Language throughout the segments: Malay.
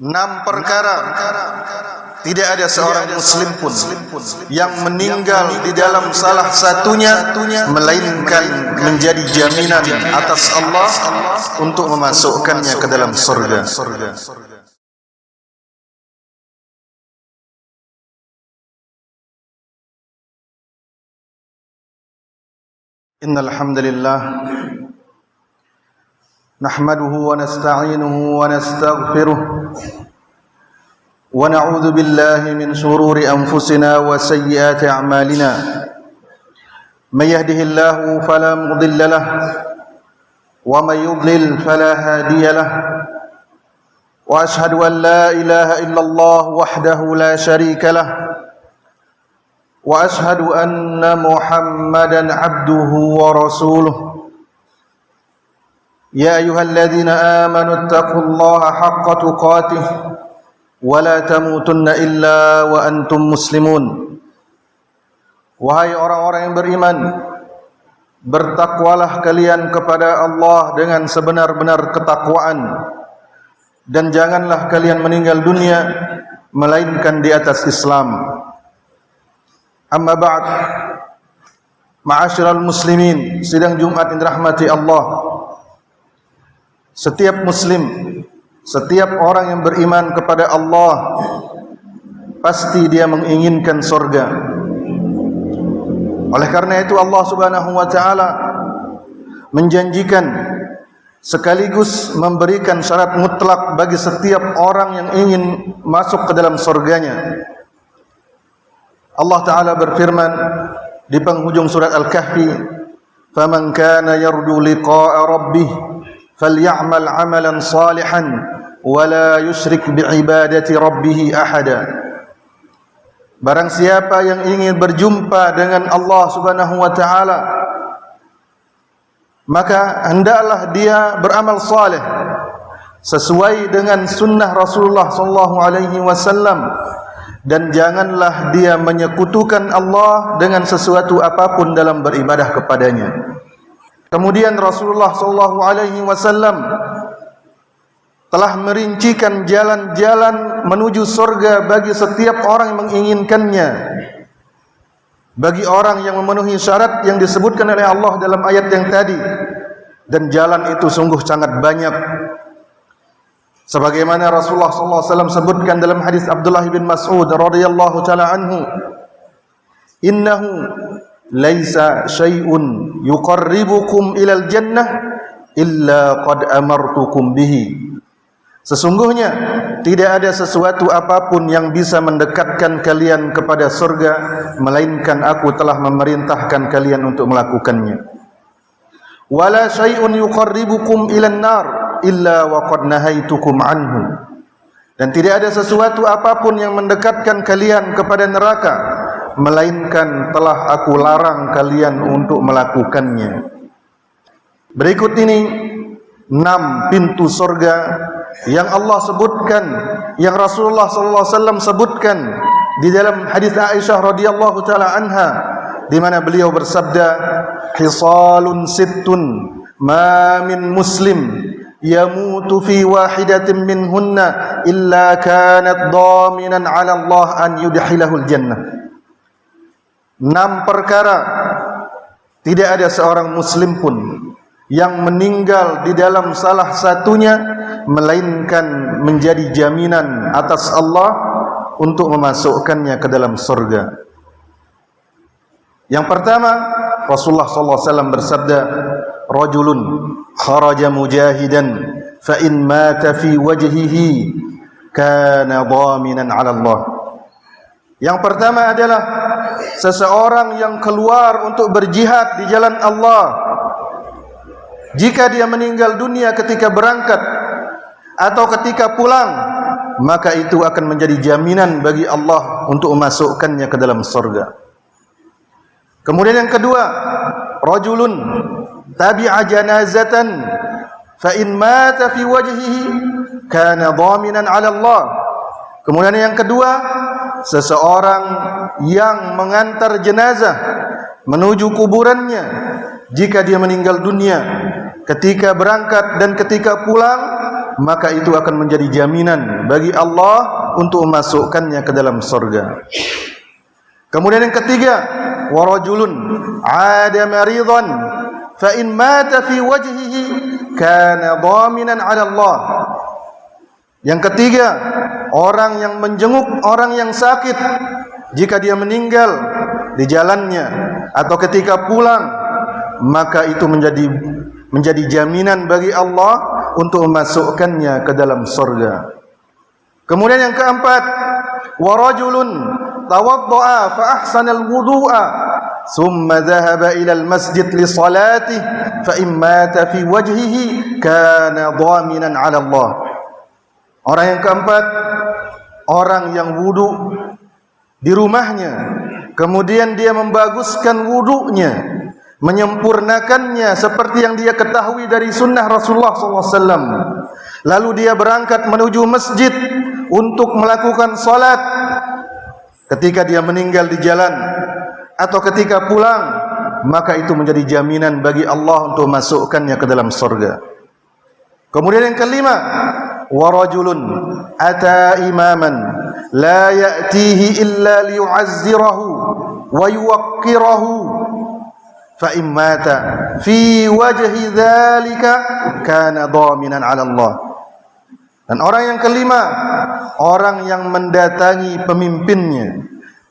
6 perkara tidak ada seorang muslim pun yang meninggal di dalam salah satunya melainkan menjadi jaminan atas Allah untuk memasukkannya ke dalam surga. Innal hamdalillah nahmaduhu wa nasta'inuhu wa nastaghfiruh wa na'udzu billahi min shururi anfusina wa sayyiati a'malina may yahdihillahu fala mudilla lahu wa may yudlil fala hadiya lahu wa ashhadu an la ilaha illallah wahdahu la sharika lahu wa ashhadu anna Muhammadan abduhu wa rasuluh. Ya ayyuhalladzina amanu taqullaha haqqa tuqatih wa la tamutunna illa wa antum muslimun. Wahai orang-orang yang beriman, bertakwalah kalian kepada Allah dengan sebenar-benar ketakwaan, dan janganlah kalian meninggal dunia melainkan di atas Islam. Amma ba'd, ma'asyiral muslimin, sidang Jumat yang dirahmati Allah. Setiap muslim, setiap orang yang beriman kepada Allah, pasti dia menginginkan surga. Oleh karena itu Allah Subhanahu wa taala menjanjikan sekaligus memberikan syarat mutlak bagi setiap orang yang ingin masuk ke dalam surganya. Allah Ta'ala berfirman di penghujung surat Al-Kahfi, "Faman kana yarju liqa'a rabbih faly'amal 'amalan salihan wa la yusyrik bi'ibadati rabbih ahada." Barang siapa yang ingin berjumpa dengan Allah Subhanahu wa taala, maka hendaklah dia beramal saleh sesuai dengan sunnah Rasulullah sallallahu alaihi wasallam, dan janganlah dia menyekutukan Allah dengan sesuatu apapun dalam beribadah kepadanya. Kemudian Rasulullah SAW telah merincikan jalan-jalan menuju surga bagi setiap orang yang menginginkannya, bagi orang yang memenuhi syarat yang disebutkan oleh Allah dalam ayat yang tadi. Dan jalan itu sungguh sangat banyak, sebagaimana Rasulullah SAW sebutkan dalam hadis Abdullah bin Mas'ud radhiyallahu taala anhu, "Innahu laisa syai'un yuqarribukum ilal jannah illa qad amartukum bihi." Sesungguhnya tidak ada sesuatu apapun yang bisa mendekatkan kalian kepada surga melainkan aku telah memerintahkan kalian untuk melakukannya. Wala syai'un yuqarribukum ilan nar illa wa qad nahaitukum anhu. Dan tidak ada sesuatu apapun yang mendekatkan kalian kepada neraka melainkan telah aku larang kalian untuk melakukannya. Berikut ini 6 pintu surga yang Allah sebutkan, yang Rasulullah SAW sebutkan di dalam hadis Aisyah radhiyallahu taala anha, di mana beliau bersabda, "Hisalun sittun ma min muslim yamutu fi wahidatin minhunna illa kanat dhaminan 'ala Allah an yudkhilahul jannah." 6 perkara tidak ada seorang muslim pun yang meninggal di dalam salah satunya melainkan menjadi jaminan atas Allah untuk memasukkannya ke dalam surga. Yang pertama, Rasulullah SAW bersabda, "Rajulun kharaja mujahidan fa in mata fi wajhihi kana dhaminan 'ala Allah." Yang pertama adalah seseorang yang keluar untuk berjihad di jalan Allah. Jika dia meninggal dunia ketika berangkat atau ketika pulang, maka itu akan menjadi jaminan bagi Allah untuk memasukkannya ke dalam surga. Kemudian yang kedua, rajulun tabi'a janazatan fa in mata fi wajhihi kana dhaminan 'ala Allah. Kemudian yang kedua, seseorang yang mengantar jenazah menuju kuburannya, jika dia meninggal dunia ketika berangkat dan ketika pulang, maka itu akan menjadi jaminan bagi Allah untuk memasukkannya ke dalam surga. Kemudian yang ketiga, wa rajulun 'ada maridan fa in mata fi wajhihi kana dhaminan 'ala Allah. Yang ketiga, orang yang menjenguk orang yang sakit, jika dia meninggal di jalannya atau ketika pulang, maka itu menjadi jaminan bagi Allah untuk memasukkannya ke dalam surga. Kemudian yang keempat, wa rajulun tawadda'a fa ahsana al-wudu'a thumma dhahaba ila al-masjid li salatihi fa in mata fi wajhihi kana dhaminan 'ala Allah. Orang yang keempat, orang yang wudu di rumahnya, kemudian dia membaguskan wudunya, menyempurnakannya seperti yang dia ketahui dari sunnah Rasulullah SAW. Lalu dia berangkat menuju masjid untuk melakukan salat. Ketika dia meninggal di jalan atau ketika pulang, maka itu menjadi jaminan bagi Allah untuk masukkannya ke dalam surga. Kemudian yang kelima, wa rajulun ata imaman la ya'tihi illa liyu'azzirahu wa yuwaqqirahu fa in mata fi wajhi dzalika kana dhaminan 'ala Allah. Dan orang yang kelima, orang yang mendatangi pemimpinnya,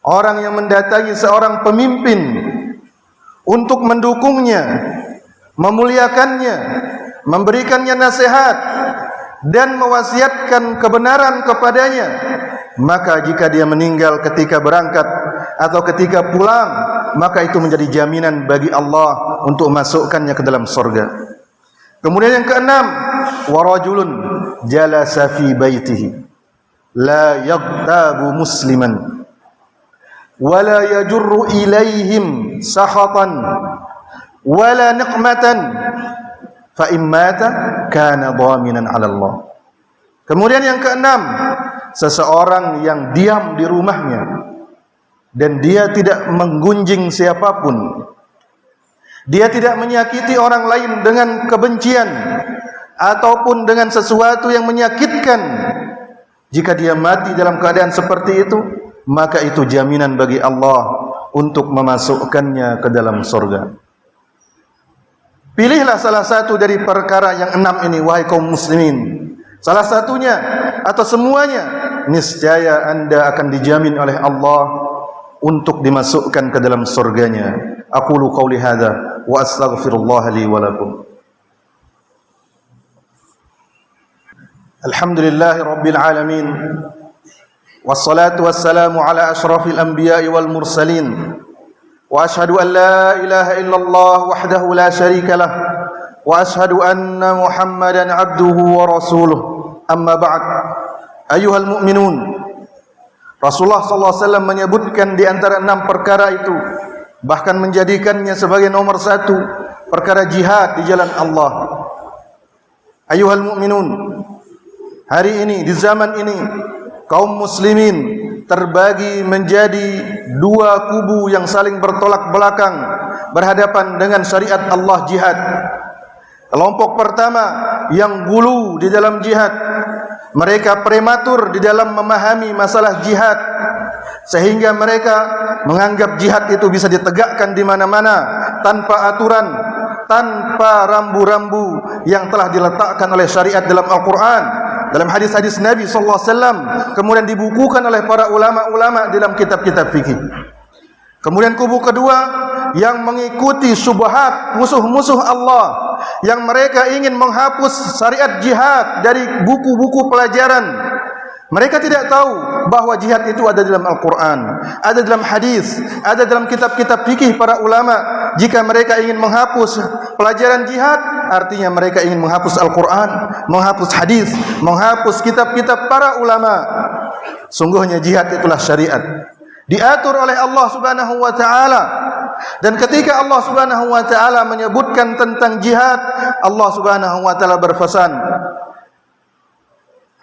orang yang mendatangi seorang pemimpin untuk mendukungnya, memuliakannya, memberikannya nasihat dan mewasiatkan kebenaran kepadanya, maka jika dia meninggal ketika berangkat atau ketika pulang, maka itu menjadi jaminan bagi Allah untuk masukkannya ke dalam surga. Kemudian yang keenam, wa rajulun jalasa fi baitihi la yaghtabu musliman wa la yajurru ilaihim sakhatan wa la niqmatan fa in mata kana dhaminan 'ala Allah. Kemudian yang keenam, seseorang yang diam di rumahnya dan dia tidak menggunjing siapapun, dia tidak menyakiti orang lain dengan kebencian ataupun dengan sesuatu yang menyakitkan. Jika dia mati dalam keadaan seperti itu, maka itu jaminan bagi Allah untuk memasukkannya ke dalam surga. Pilihlah salah satu dari perkara yang enam ini, wahai kaum muslimin. Salah satunya atau semuanya, niscaya Anda akan dijamin oleh Allah untuk dimasukkan ke dalam surganya. Aqulu qawli hadza wa astaghfirullah li wa lakum. Alhamdulillahi rabbil alamin. Wassalatu wassalamu ala asyrafil anbiya'i wal mursalin. Wa ashhadu an la ilaha illallah wahdahu la syarika lah. Wa ashhadu anna Muhammadan abduhu wa rasuluh. Amma ba'd. Ayyuhal mu'minun. Rasulullah sallallahu alaihi wasallam menyebutkan di antara 6 perkara itu, bahkan menjadikannya sebagai nomor 1, perkara jihad di jalan Allah. Ayyuhal mu'minun, hari ini, di zaman ini, kaum muslimin terbagi menjadi 2 kubu yang saling bertolak belakang berhadapan dengan syariat Allah, jihad. Kelompok pertama yang gulu di dalam jihad, mereka prematur di dalam memahami masalah jihad, sehingga mereka menganggap jihad itu bisa ditegakkan di mana-mana tanpa aturan, tanpa rambu-rambu yang telah diletakkan oleh syariat dalam Al-Quran, dalam hadis-hadis Nabi SAW, kemudian dibukukan oleh para ulama-ulama dalam kitab-kitab fikih. Kemudian kubu kedua yang mengikuti syubhat musuh-musuh Allah, yang mereka ingin menghapus syariat jihad dari buku-buku pelajaran. Mereka tidak tahu bahwa jihad itu ada dalam Al-Quran, ada dalam hadis, ada dalam kitab-kitab fikih para ulama. Jika mereka ingin menghapus pelajaran jihad, artinya mereka ingin menghapus Al-Quran, menghapus hadis, menghapus kitab-kitab para ulama. Sungguhnya jihad itulah syariat, diatur oleh Allah Subhanahu wa taala. Dan ketika Allah Subhanahu wa taala menyebutkan tentang jihad, Allah Subhanahu wa taala berpesan,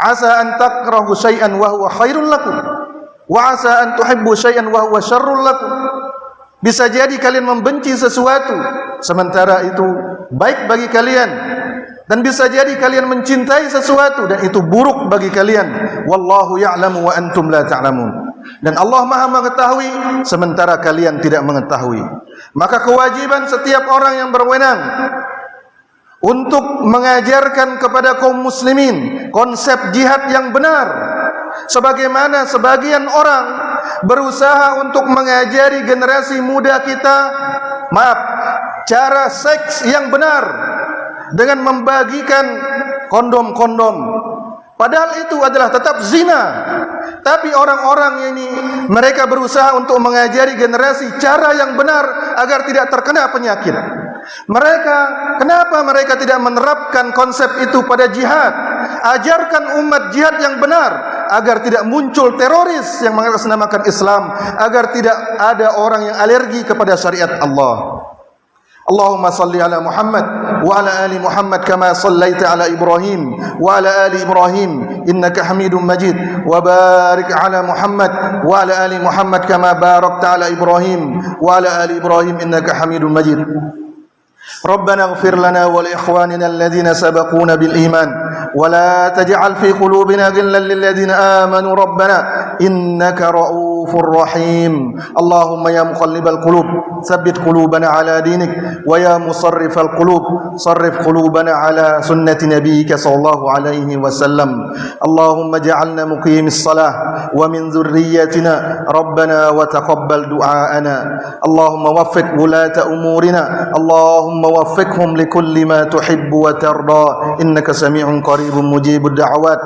asa an takrahu syai'an wa huwa khairul lakum wa asa an tuhibbu syai'an wa huwa syarrul lakum. Bisa jadi kalian membenci sesuatu sementara itu baik bagi kalian, Dan bisa jadi kalian mencintai sesuatu dan itu buruk bagi kalian. Wallahu ya'lamu wa antum la ta'lamun. Dan Allah Maha mengetahui sementara kalian tidak mengetahui. Maka kewajiban setiap orang yang berwenang untuk mengajarkan kepada kaum muslimin konsep jihad yang benar, sebagaimana sebagian orang berusaha untuk mengajari generasi muda kita cara seks yang benar dengan membagikan kondom-kondom, padahal itu adalah tetap zina. Tapi orang-orang ini mereka berusaha untuk mengajari generasi cara yang benar agar tidak terkena penyakit. Kenapa mereka tidak menerapkan konsep itu pada jihad? Ajarkan umat jihad yang benar agar tidak muncul teroris yang mengatasnamakan Islam, agar tidak ada orang yang alergi kepada syariat Allah. Allahumma salli ala Muhammad wa ala ali Muhammad kama sallaita ala Ibrahim wa ala ali Ibrahim innaka Hamidum Majid, wa barik ala Muhammad wa ala ali Muhammad kama barakta ala Ibrahim wa ala ali Ibrahim innaka Hamidum Majid. ربنا اغفر لنا ولإخواننا الذين سبقونا بالإيمان ولا تجعل في قلوبنا غلا للذين آمنوا ربنا إنك رؤوف رحيم اللهم يا مقلب القلوب ثبت قلوبنا على دينك ويا مصرف القلوب صرف قلوبنا على سنة نبيك صلى الله عليه وسلم اللهم اجعلنا مقيم الصلاة ومن ذريتنا ربنا وتقبل دعاءنا اللهم وفق ولاة أمورنا اللهم وفقهم لكل ما تحب وترضى إنك سميع قريب مجيب الدعوات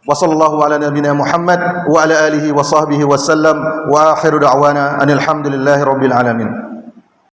وصلى الله على نبينا محمد وعلى آله وصحبه وسلم وآخر دعوانا أن الحمد لله رب العالمين.